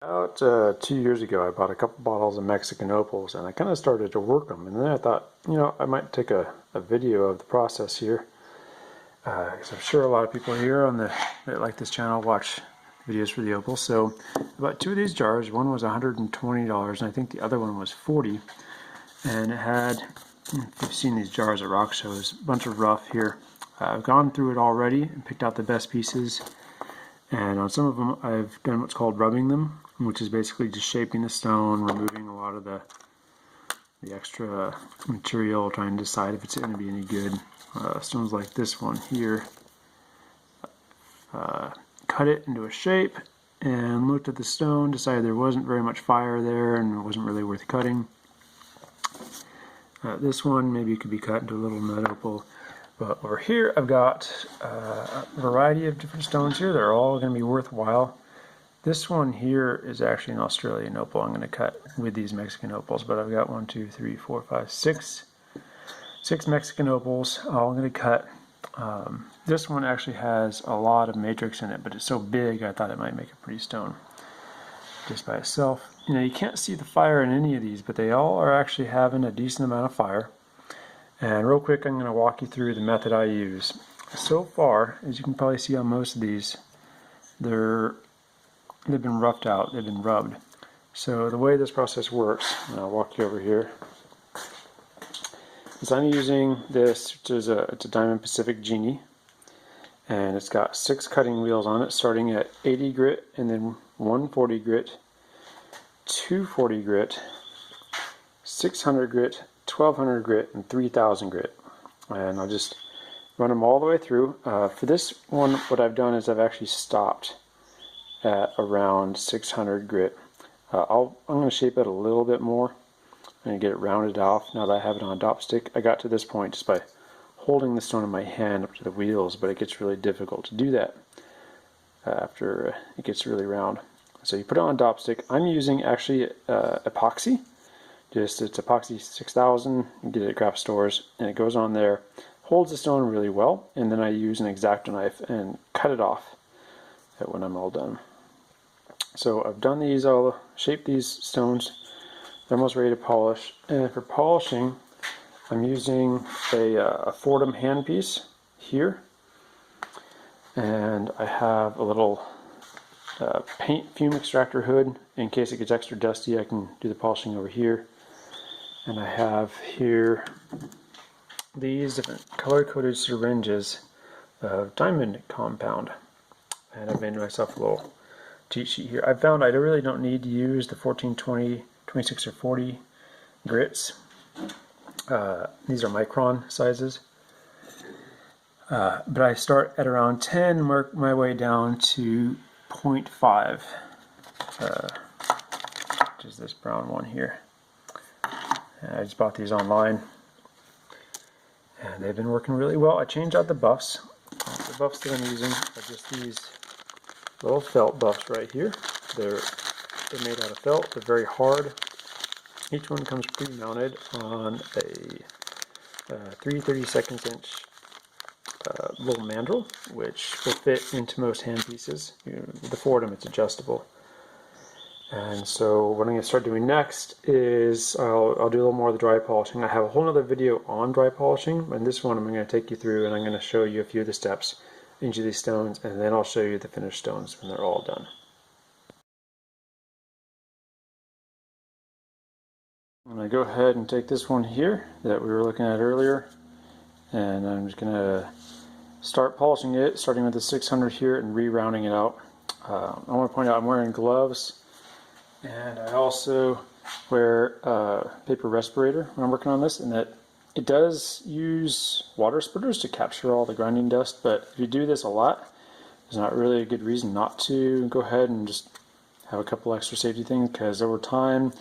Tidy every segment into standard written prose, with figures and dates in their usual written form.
About 2 years ago, I bought a couple bottles of Mexican opals, and I kind of started to work them. And then I thought, I might take a video of the process here, because I'm sure a lot of people here that like this channel watch videos for the opals. So I bought two of these jars. One was $120, and I think the other one was $40. And it had, if you've seen these jars at rock shows, a bunch of rough here. I've gone through it already and picked out the best pieces. And on some of them, I've done what's called rubbing them, which is basically just shaping the stone, removing a lot of the extra material, trying to decide if it's going to be any good. Stones like this one here, cut it into a shape and looked at the stone, decided there wasn't very much fire there and it wasn't really worth cutting. This one maybe could be cut into a little nut opal. But over here I've got a variety of different stones here. They're all going to be worthwhile. This one here is actually an Australian opal I'm going to cut with these Mexican opals. But I've got 6 Mexican opals all I'm going to cut. This one actually has a lot of matrix in it, but it's so big I thought it might make a pretty stone just by itself. You can't see the fire in any of these, but they all are actually having a decent amount of fire. And real quick, I'm going to walk you through the method I use. So far, as you can probably see on most of these, they've been roughed out, they've been rubbed. So the way this process works, and I'll walk you over here, is I'm using this, which is it's a Diamond Pacific Genie, and it's got 6 cutting wheels on it, starting at 80 grit, and then 140 grit, 240 grit, 600 grit, 1200 grit, and 3000 grit. And I'll just run them all the way through. For this one, what I've done is I've actually stopped at around 600 grit. I'm going to shape it a little bit more and get it rounded off. Now that I have it on a dop stick, I got to this point just by holding the stone in my hand up to the wheels, but it gets really difficult to do that after it gets really round. So you put it on a dop stick. I'm using actually epoxy. It's epoxy 6000, you get it at craft stores, and it goes on there, holds the stone really well, and then I use an X-Acto knife and cut it off when I'm all done. So I've done these, I'll shape these stones, they're almost ready to polish, and for polishing I'm using a Fordham handpiece here, and I have a little paint fume extractor hood in case it gets extra dusty. I can do the polishing over here. And I have here these different color-coded syringes of diamond compound. And I've made myself a little cheat sheet here. I found I really don't need to use the 14, 20, 26, or 40 grits. These are micron sizes. But I start at around 10, work my way down to 0.5, which is this brown one here. I just bought these online, and they've been working really well. I changed out the buffs. The buffs that I'm using are just these little felt buffs right here. They're made out of felt. They're very hard. Each one comes pre-mounted on a 3/32 inch little mandrel, which will fit into most handpieces. With the Fordham, it's adjustable. And so what I'm going to start doing next is I'll do a little more of the dry polishing. I have a whole other video on dry polishing, and this one I'm going to take you through, and I'm going to show you a few of the steps in each of these stones, and then I'll show you the finished stones when they're all done. I'm going to go ahead and take this one here that we were looking at earlier, and I'm just going to start polishing it, starting with the 600 here and re-rounding it out. I want to point out I'm wearing gloves. And I also wear a paper respirator when I'm working on this, and that it does use water splitters to capture all the grinding dust, but if you do this a lot, there's not really a good reason not to go ahead and just have a couple extra safety things, because over time,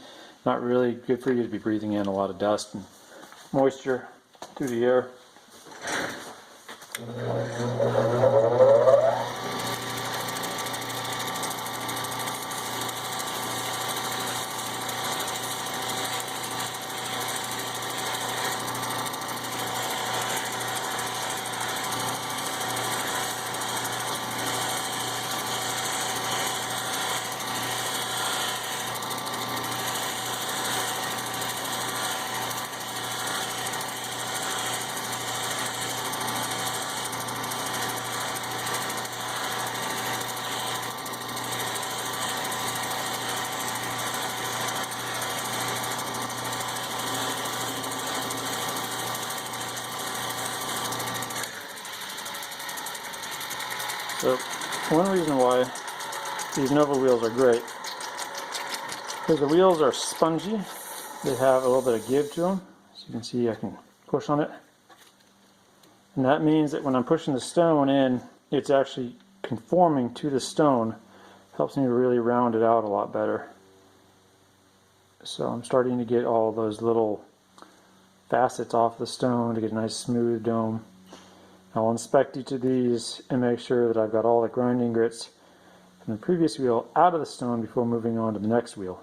not really good for you to be breathing in a lot of dust and moisture through the air. So one reason why these Nova wheels are great is the wheels are spongy. They have a little bit of give to them. As you can see, I can push on it. And that means that when I'm pushing the stone in, it's actually conforming to the stone. Helps me really round it out a lot better. So I'm starting to get all those little facets off the stone to get a nice smooth dome. I'll inspect each of these and make sure that I've got all the grinding grits from the previous wheel out of the stone before moving on to the next wheel.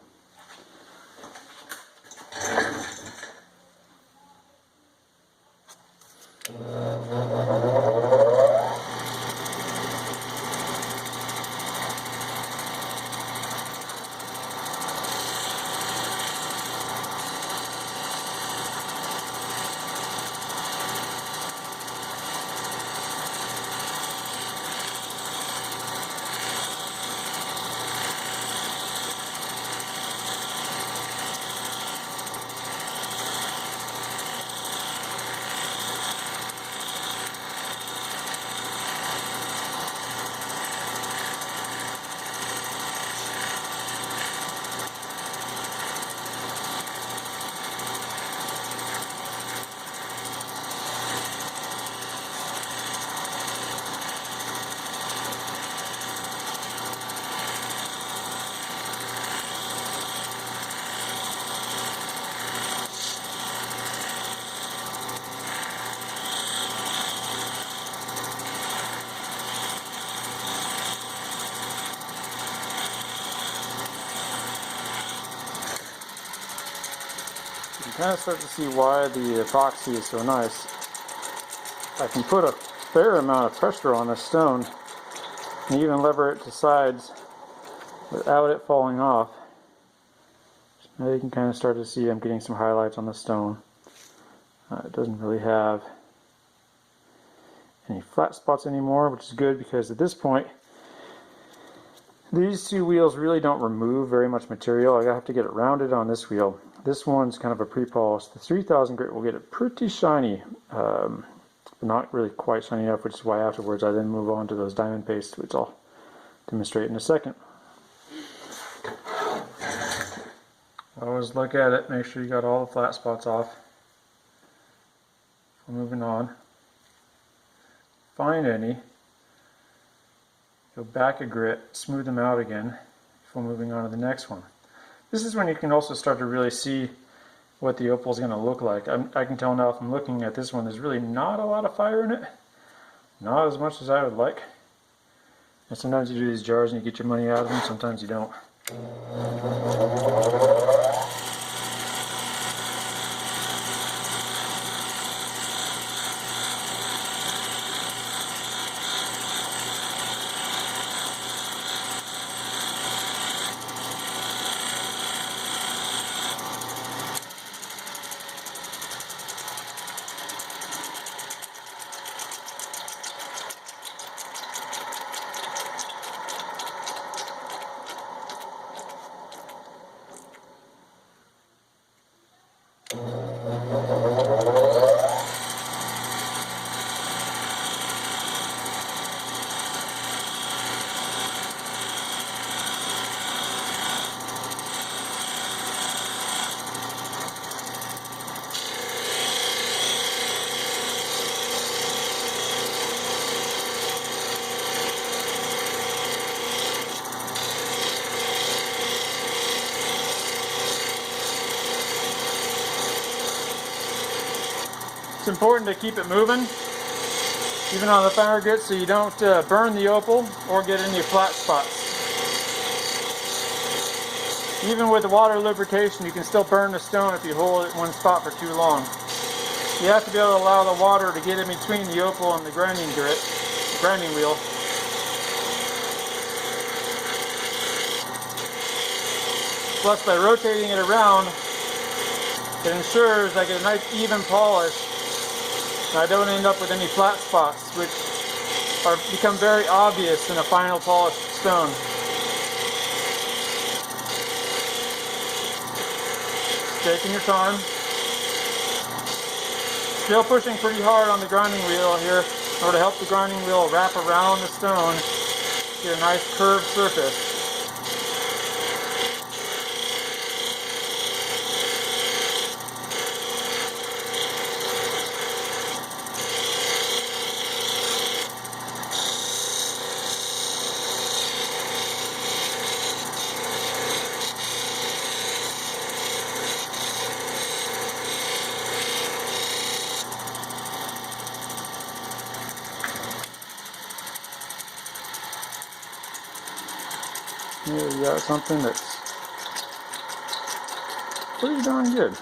You kind of start to see why the epoxy is so nice. I can put a fair amount of pressure on this stone and even lever it to sides without it falling off. Now you can kind of start to see I'm getting some highlights on the stone. It doesn't really have any flat spots anymore, which is good because at this point these two wheels really don't remove very much material. I have to get it rounded on this wheel. This one's kind of a pre-polished. The 3000 grit will get it pretty shiny, but not really quite shiny enough, which is why afterwards I then move on to those diamond pastes, which I'll demonstrate in a second. Always look at it, make sure you got all the flat spots off. We're moving on. Find any. Go back a grit, smooth them out again before moving on to the next one. This is when you can also start to really see what the opal is going to look like. I can tell now from looking at this one, there's really not a lot of fire in it. Not as much as I would like. And sometimes you do these jars and you get your money out of them, sometimes you don't. It's important to keep it moving, even on the finer grits, so you don't burn the opal or get any flat spots. Even with the water lubrication, you can still burn the stone if you hold it in one spot for too long. You have to be able to allow the water to get in between the opal and the grinding wheel. Plus, by rotating it around, it ensures I get a nice even polish and I don't end up with any flat spots, which become very obvious in a final polished stone. Taking your time. Still pushing pretty hard on the grinding wheel here. in order to help the grinding wheel wrap around the stone, get a nice curved surface. Here we got something that's pretty darn good.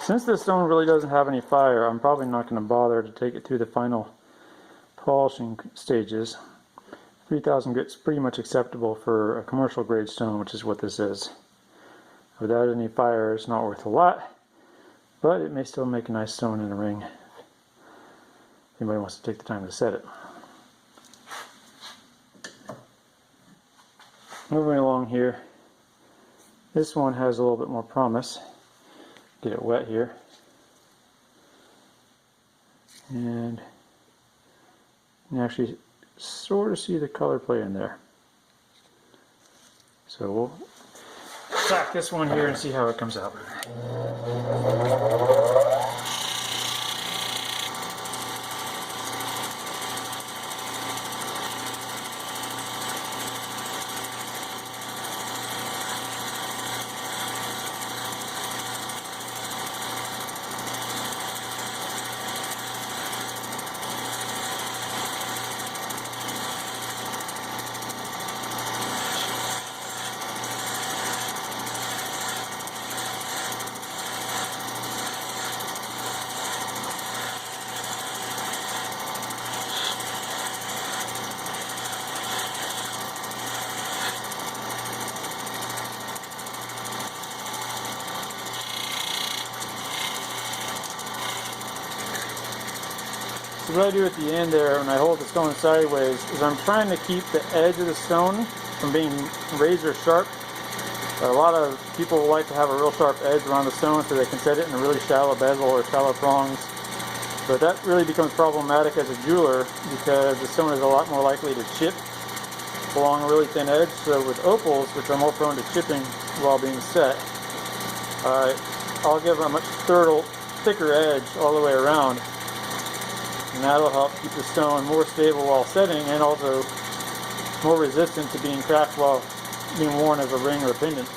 Since this stone really doesn't have any fire, I'm probably not going to bother to take it through the final polishing stages. 3000 grit's pretty much acceptable for a commercial grade stone, which is what this is. Without any fire, it's not worth a lot, but it may still make a nice stone in a ring if anybody wants to take the time to set it. Moving along here, this one has a little bit more promise. Get it wet here. And you can actually sort of see the color play in there. So we'll tack this one here and see how it comes out. So what I do at the end there, when I hold the stone sideways, is I'm trying to keep the edge of the stone from being razor sharp. A lot of people like to have a real sharp edge around the stone so they can set it in a really shallow bezel or shallow prongs. But that really becomes problematic as a jeweler because the stone is a lot more likely to chip along a really thin edge. So with opals, which are more prone to chipping while being set, I'll give a much thicker edge all the way around. And that'll help keep the stone more stable while setting and also more resistant to being cracked while being worn as a ring or a pendant.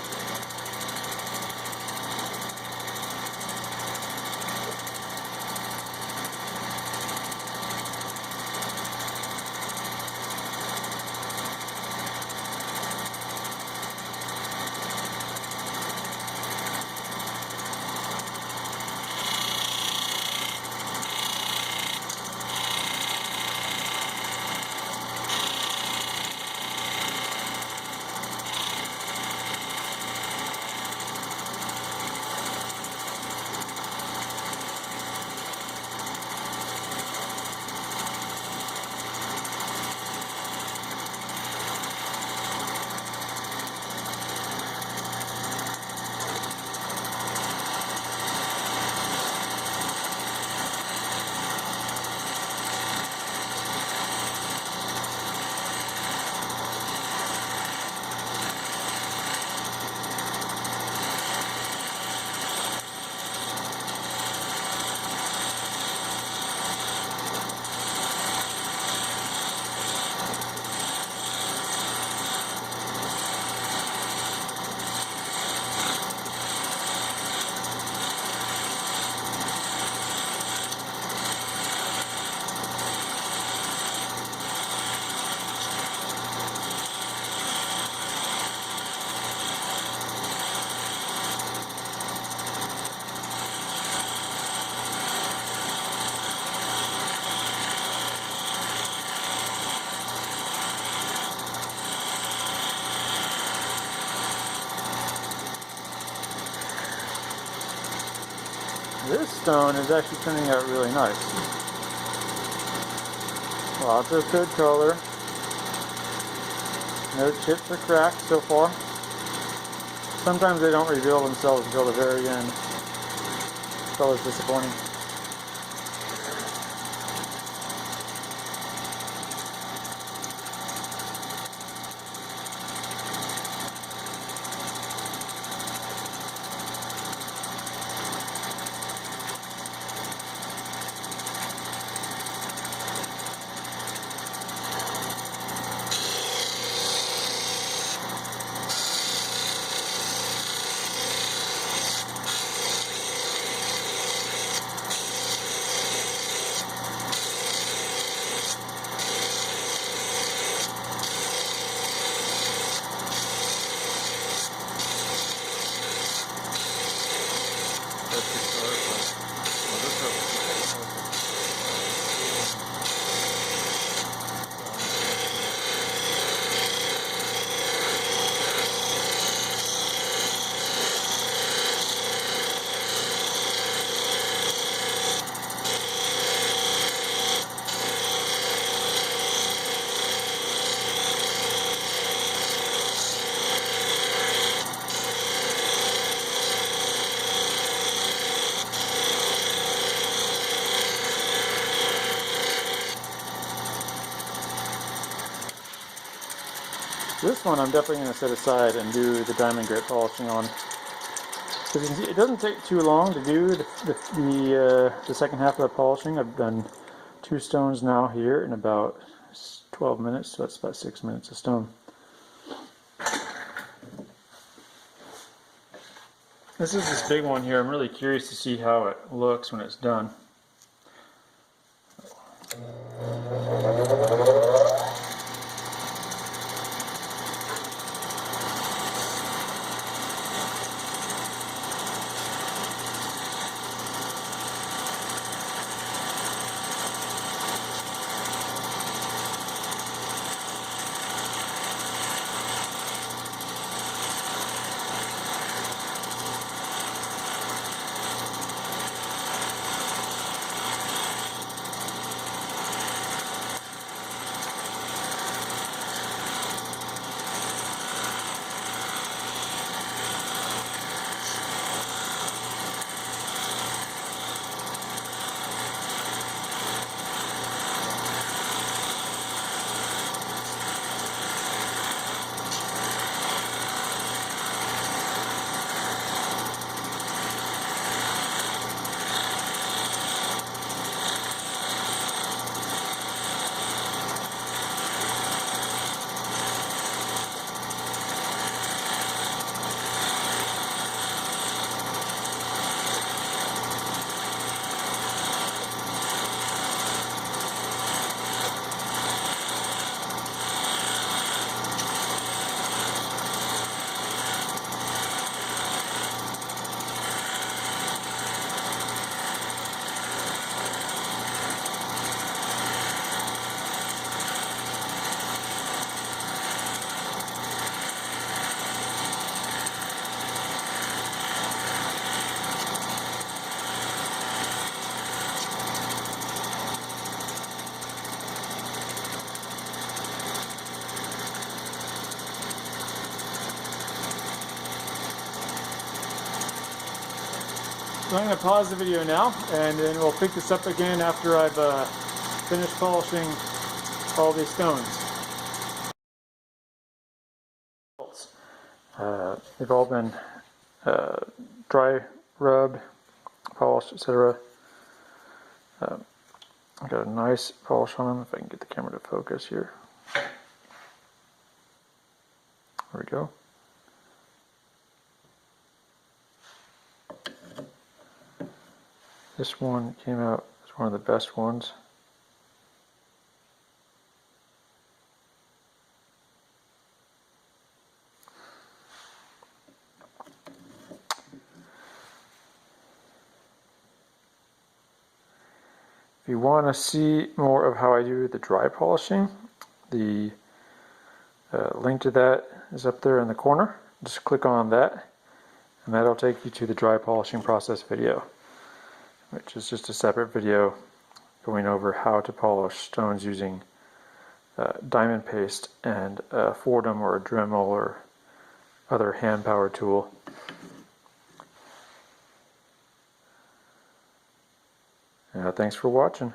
This stone is actually turning out really nice. Lots of good color. No chips or cracks so far. Sometimes they don't reveal themselves until the very end. The color's disappointing. this one I'm definitely going to set aside and do the diamond grit polishing on. Because it doesn't take too long to do the second half of the polishing. I've done 2 stones now here in about 12 minutes, so that's about 6 minutes a stone. This is this big one here. I'm really curious to see how it looks when it's done. So I'm going to pause the video now, and then we'll pick this up again after I've finished polishing all these stones. They've all been dry rubbed, polished, etc. I've got a nice polish on them, if I can get the camera to focus here. There we go. This one came out as one of the best ones. If you want to see more of how I do the dry polishing, the link to that is up there in the corner. Just click on that, and that'll take you to the dry polishing process video, which is just a separate video going over how to polish stones using diamond paste and a Fordham or a Dremel or other hand power tool. Thanks for watching.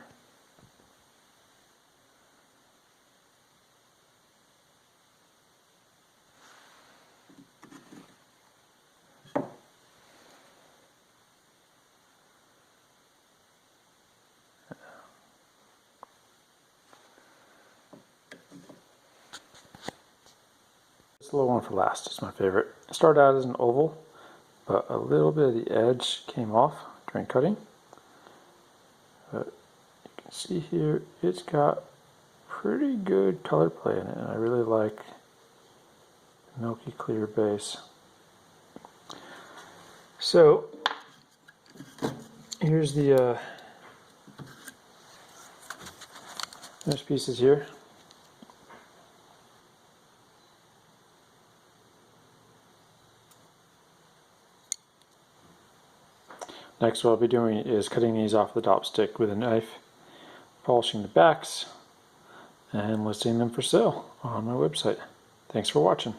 This little one for last is my favorite. It started out as an oval, but a little bit of the edge came off during cutting. But you can see here, it's got pretty good color play in it, and I really like the milky clear base. So here's the finished pieces here. Next what I'll be doing is cutting these off the top stick with a knife, polishing the backs, and listing them for sale on my website. Thanks for watching.